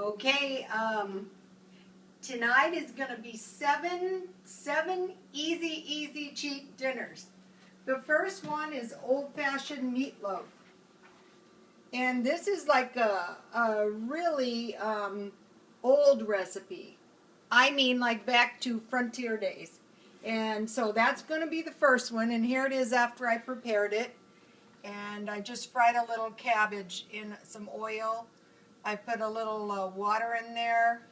Okay, tonight is going to be seven easy cheap dinners. The first one is old-fashioned meatloaf. And this is like a really old recipe. I mean like back to frontier days. And so that's going to be the first one. And here it is after I prepared it. And I just fried a little cabbage in some oil. I put a little water in there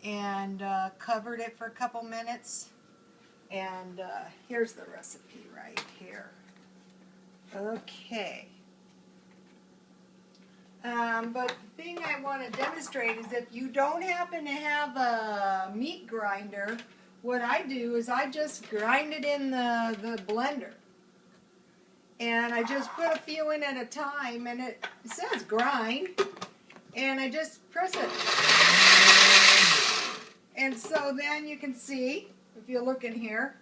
and covered it for a couple minutes. And here's the recipe right here. Okay. But the thing I want to demonstrate is if you don't happen to have a meat grinder, what I do is I just grind it in the blender. And I just put a few in at a time, and it says grind, and I just press it. And so then you can see, if you look in here,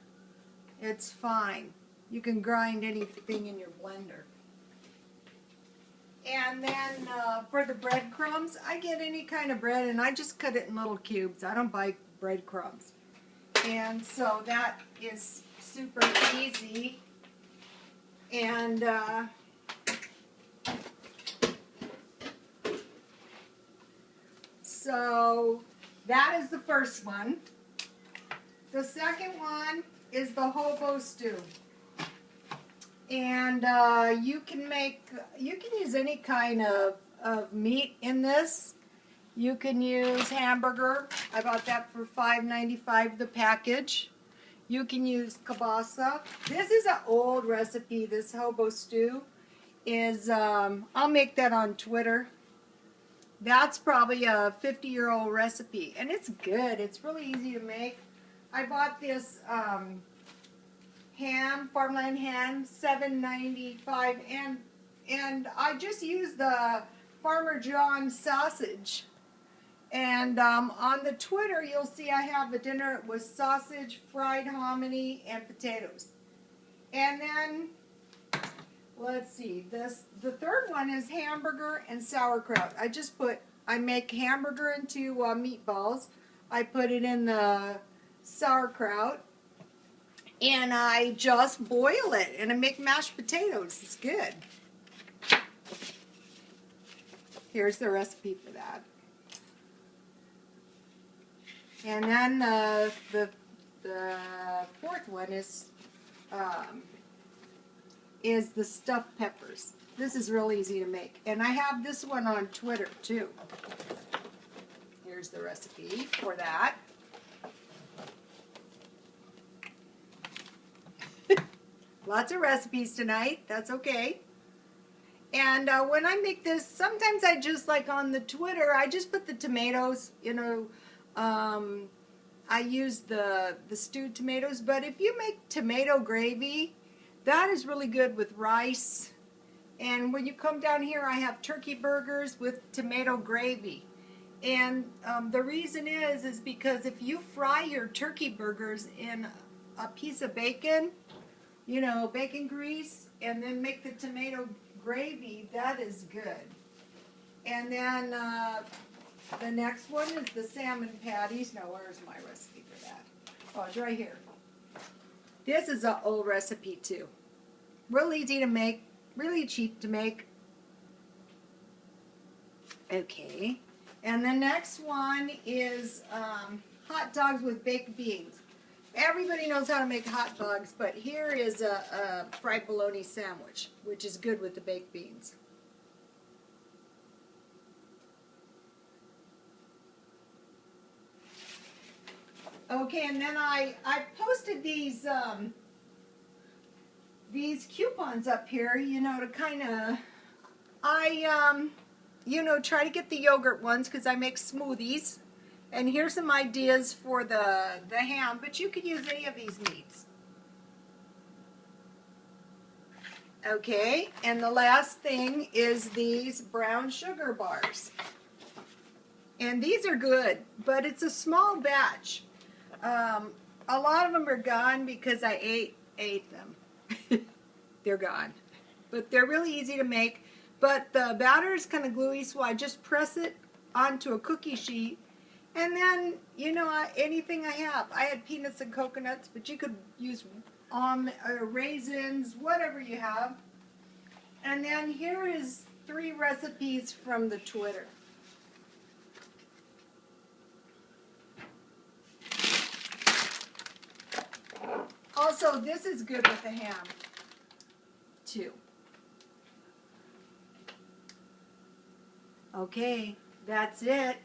it's fine. You can grind anything in your blender. And then for the breadcrumbs, I get any kind of bread and I just cut it in little cubes. I don't buy breadcrumbs. And so that is super easy. And so that is the first one. The second one is the Hobo Stew. And you can use any kind of meat in this. You can use hamburger. I bought that for $5.95 the package. You can use kielbasa. This is an old recipe. This Hobo Stew is, I'll make that on Twitter. That's probably a 50-year-old recipe, and it's good. It's really easy to make. I bought this ham, farmland ham, $7.95, and I just used the Farmer John sausage. And on the Twitter, you'll see I have a dinner with sausage, fried hominy, and potatoes. And then, let's see, the third one is hamburger and sauerkraut. I make hamburger into meatballs. I put it in the sauerkraut. And I just boil it, and I make mashed potatoes. It's good. Here's the recipe for that. And then the fourth one is the stuffed peppers. This is real easy to make. And I have this one on Twitter, too. Here's the recipe for that. Lots of recipes tonight. That's okay. And when I make this, sometimes I just, like on the Twitter, I just put the tomatoes, I use the stewed tomatoes. But if you make tomato gravy, that is really good with rice. And when you come down here, I have turkey burgers with tomato gravy. And the reason is because if you fry your turkey burgers in a piece of bacon, bacon grease, and then make the tomato gravy, that is good. And then the next one is the salmon patties. Now, where's my recipe for that? Oh, it's right here. This is an old recipe, too. Real easy to make, really cheap to make. Okay. And the next one is hot dogs with baked beans. Everybody knows how to make hot dogs, but here is a fried bologna sandwich, which is good with the baked beans. Okay, and then I posted these coupons up here, to kind of, try to get the yogurt ones because I make smoothies. And here's some ideas for the ham, but you could use any of these meats. Okay, and the last thing is these brown sugar bars. And these are good, but it's a small batch. A lot of them are gone because I ate them. They're gone. But they're really easy to make. But the batter is kind of gluey, so I just press it onto a cookie sheet. And then, you know, anything I have. I had peanuts and coconuts, but you could use raisins, whatever you have. And then here is 3 recipes from the Twitter. Also, this is good with the ham, too. Okay, that's it.